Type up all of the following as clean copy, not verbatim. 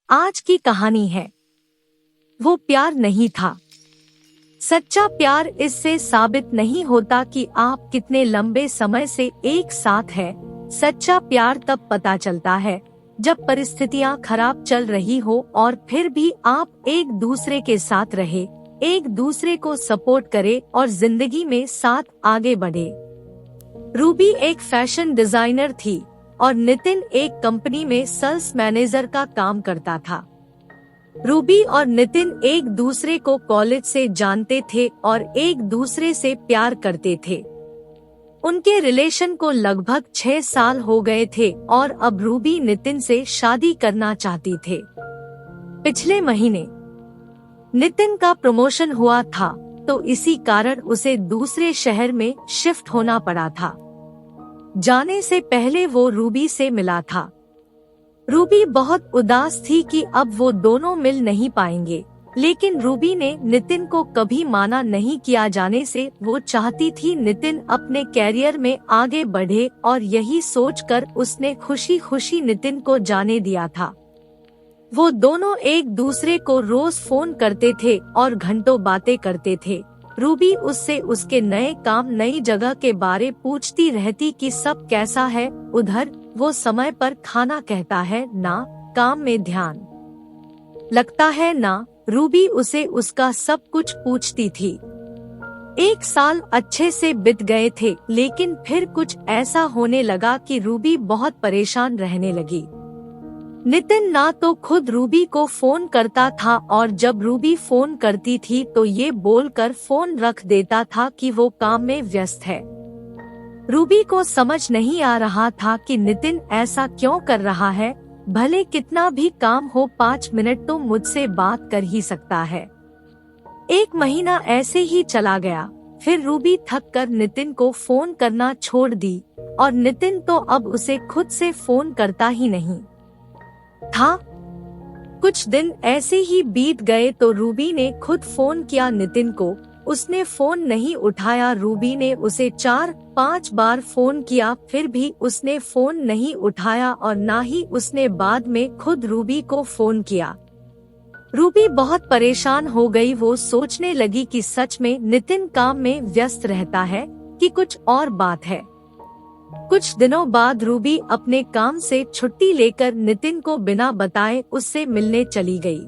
आज की कहानी है वो प्यार नहीं था। सच्चा प्यार इससे साबित नहीं होता कि आप कितने लंबे समय से एक साथ हैं। सच्चा प्यार तब पता चलता है जब परिस्थितियां खराब चल रही हो और फिर भी आप एक दूसरे के साथ रहे, एक दूसरे को सपोर्ट करे और जिंदगी में साथ आगे बढ़े। रूबी एक फैशन डिजाइनर थी और नितिन एक कंपनी में सेल्स मैनेजर का काम करता था। रूबी और नितिन एक दूसरे को कॉलेज से जानते थे और एक दूसरे से प्यार करते थे। उनके रिलेशन को लगभग 6 साल हो गए थे और अब रूबी नितिन से शादी करना चाहती थे। पिछले महीने नितिन का प्रमोशन हुआ था, तो इसी कारण उसे दूसरे शहर में शिफ्ट होना पड़ा था। जाने से पहले वो रूबी से मिला था। रूबी बहुत उदास थी कि अब वो दोनों मिल नहीं पाएंगे, लेकिन रूबी ने नितिन को कभी माना नहीं किया। जाने से वो चाहती थी नितिन अपने कैरियर में आगे बढ़े और यही सोचकर उसने खुशी खुशी नितिन को जाने दिया था। वो दोनों एक दूसरे को रोज फोन करते थे और घंटों बातें करते थे। रूबी उससे उसके नए काम, नई जगह के बारे पूछती रहती कि सब कैसा है उधर। वो समय पर खाना कहता है ना, काम में ध्यान लगता है ना। रूबी उसे उसका सब कुछ पूछती थी। 1 साल अच्छे से बीत गए थे, लेकिन फिर कुछ ऐसा होने लगा कि रूबी बहुत परेशान रहने लगी। नितिन ना तो खुद रूबी को फोन करता था और जब रूबी फोन करती थी तो ये बोलकर फोन रख देता था कि वो काम में व्यस्त है। रूबी को समझ नहीं आ रहा था कि नितिन ऐसा क्यों कर रहा है। भले कितना भी काम हो, 5 मिनट तो मुझसे बात कर ही सकता है। 1 महीना ऐसे ही चला गया। फिर रूबी थक कर नितिन को फोन करना छोड़ दी और नितिन तो अब उसे खुद से फोन करता ही नहीं था। कुछ दिन ऐसे ही बीत गए तो रूबी ने खुद फोन किया नितिन को। उसने फोन नहीं उठाया। रूबी ने उसे 4-5 बार फोन किया, फिर भी उसने फोन नहीं उठाया और ना ही उसने बाद में खुद रूबी को फोन किया। रूबी बहुत परेशान हो गई। वो सोचने लगी कि सच में नितिन काम में व्यस्त रहता है कि कुछ और बात है। कुछ दिनों बाद रूबी अपने काम से छुट्टी लेकर नितिन को बिना बताए उससे मिलने चली गई।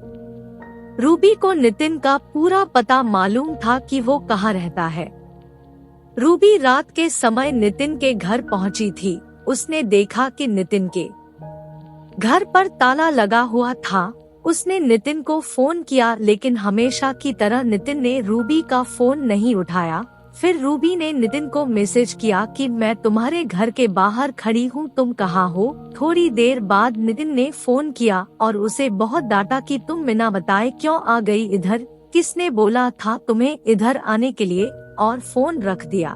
रूबी को नितिन का पूरा पता मालूम था कि वो कहाँ रहता है। रूबी रात के समय नितिन के घर पहुंची थी। उसने देखा कि नितिन के घर पर ताला लगा हुआ था। उसने नितिन को फोन किया, लेकिन हमेशा की तरह नितिन ने रूबी का फोन नहीं उठाया। फिर रूबी ने नितिन को मैसेज किया कि मैं तुम्हारे घर के बाहर खड़ी हूँ, तुम कहाँ हो। थोड़ी देर बाद नितिन ने फोन किया और उसे बहुत डांटा कि तुम बिना बताए क्यों आ गई इधर, किसने बोला था तुम्हें इधर आने के लिए, और फोन रख दिया।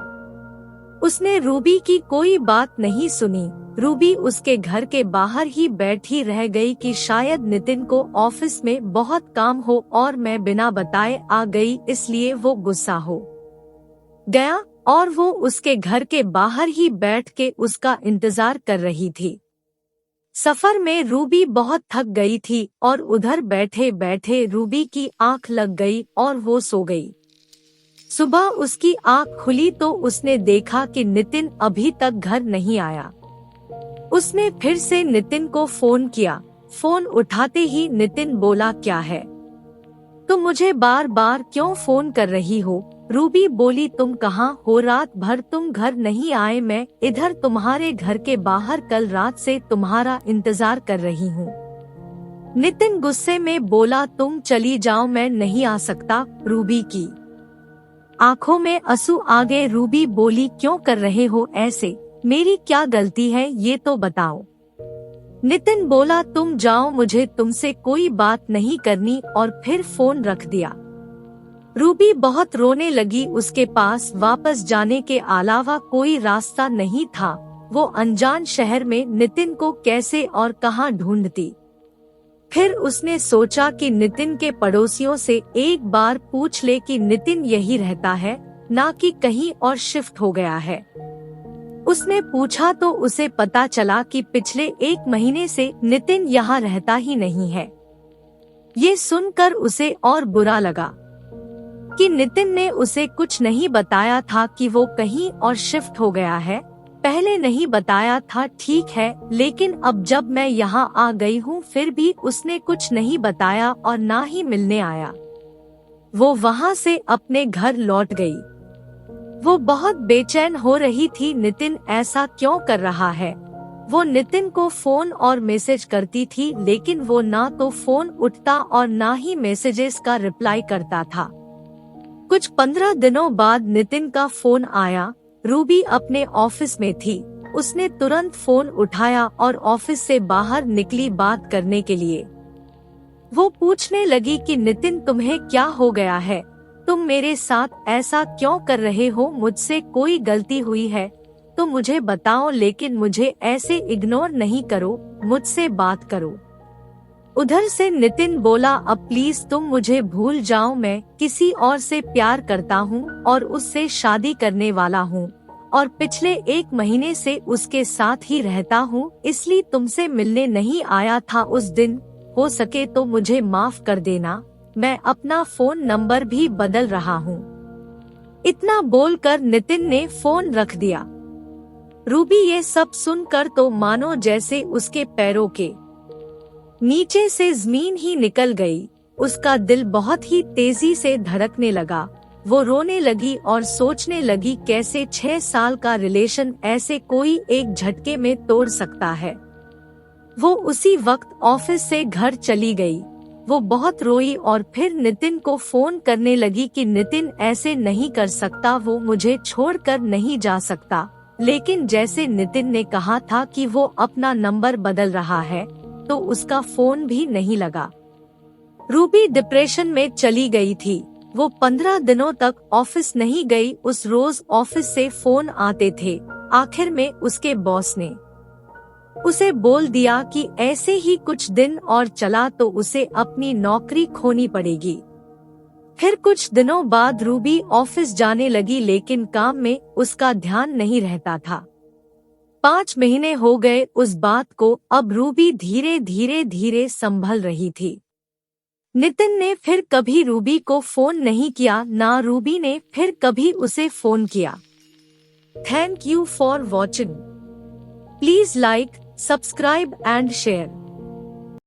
उसने रूबी की कोई बात नहीं सुनी। रूबी उसके घर के बाहर ही बैठी रह गई कि शायद नितिन को ऑफिस में बहुत काम हो और मैं बिना बताए आ गई इसलिए वो गुस्सा हो गया और वो उसके घर के बाहर ही बैठ के उसका इंतजार कर रही थी। सफर में रूबी बहुत थक गई थी और उधर बैठे बैठे रूबी की आंख लग गई और वो सो गई। सुबह उसकी आंख खुली तो उसने देखा कि नितिन अभी तक घर नहीं आया। उसने फिर से नितिन को फोन किया। फोन उठाते ही नितिन बोला, क्या है, तुम मुझे बार बार क्यों फोन कर रही हो। रूबी बोली, तुम कहाँ हो, रात भर तुम घर नहीं आए, मैं इधर तुम्हारे घर के बाहर कल रात से तुम्हारा इंतजार कर रही हूँ। नितिन गुस्से में बोला, तुम चली जाओ, मैं नहीं आ सकता। रूबी की आंखों में आंसू आ गए। रूबी बोली, क्यों कर रहे हो ऐसे, मेरी क्या गलती है ये तो बताओ। नितिन बोला, तुम जाओ, मुझे तुमसे कोई बात नहीं करनी, और फिर फोन रख दिया। रूबी बहुत रोने लगी। उसके पास वापस जाने के अलावा कोई रास्ता नहीं था। वो अनजान शहर में नितिन को कैसे और कहां ढूंढती। फिर उसने सोचा कि नितिन के पड़ोसियों से एक बार पूछ ले कि नितिन यही रहता है, ना कि कहीं और शिफ्ट हो गया है। उसने पूछा तो उसे पता चला कि पिछले 1 महीने से नितिन यहाँ रहता ही नहीं है। ये सुनकर उसे और बुरा लगा कि नितिन ने उसे कुछ नहीं बताया था कि वो कहीं और शिफ्ट हो गया है। पहले नहीं बताया था ठीक है, लेकिन अब जब मैं यहाँ आ गई हूँ फिर भी उसने कुछ नहीं बताया और ना ही मिलने आया। वो वहाँ से अपने घर लौट गई। वो बहुत बेचैन हो रही थी, नितिन ऐसा क्यों कर रहा है। वो नितिन को फोन और मैसेज करती थी, लेकिन वो ना तो फोन उठता और ना ही मैसेजेस का रिप्लाई करता था। कुछ 15 दिनों बाद नितिन का फोन आया। रूबी अपने ऑफिस में थी। उसने तुरंत फोन उठाया और ऑफिस से बाहर निकली बात करने के लिए। वो पूछने लगी कि नितिन तुम्हें क्या हो गया है, तुम मेरे साथ ऐसा क्यों कर रहे हो, मुझसे कोई गलती हुई है तो मुझे बताओ, लेकिन मुझे ऐसे इग्नोर नहीं करो, मुझसे बात करो। उधर से नितिन बोला अब प्लीज तुम मुझे भूल जाओ, मैं किसी और से प्यार करता हूँ और उससे शादी करने वाला हूँ और पिछले 1 महीने से उसके साथ ही रहता हूँ, इसलिए तुमसे मिलने नहीं आया था उस दिन। हो सके तो मुझे माफ कर देना, मैं अपना फोन नंबर भी बदल रहा हूँ। इतना बोलकर नितिन ने फोन रख दिया। रूबी ये सब सुनकर तो मानो जैसे उसके पैरों के नीचे से जमीन ही निकल गई। उसका दिल बहुत ही तेजी से धड़कने लगा। वो रोने लगी और सोचने लगी कैसे 6 साल का रिलेशन ऐसे कोई एक झटके में तोड़ सकता है। वो उसी वक्त ऑफिस से घर चली गई। वो बहुत रोई और फिर नितिन को फोन करने लगी कि नितिन ऐसे नहीं कर सकता, वो मुझे छोड़कर नहीं जा सकता। लेकिन जैसे नितिन ने कहा था कि वो अपना नंबर बदल रहा है, तो उसका फोन भी नहीं लगा। रूबी डिप्रेशन में चली गई थी। वो 15 दिनों तक ऑफिस नहीं गई। उस रोज ऑफिस से फोन आते थे। आखिर में उसके बॉस ने उसे बोल दिया कि ऐसे ही कुछ दिन और चला तो उसे अपनी नौकरी खोनी पड़ेगी। फिर कुछ दिनों बाद रूबी ऑफिस जाने लगी, लेकिन काम में उसका ध्यान नहीं रहता था। 5 महीने हो गए उस बात को। अब रूबी धीरे धीरे संभल रही थी। नितिन ने फिर कभी रूबी को फोन नहीं किया, ना रूबी ने फिर कभी उसे फोन किया। Thank you for watching. Please like, subscribe and share.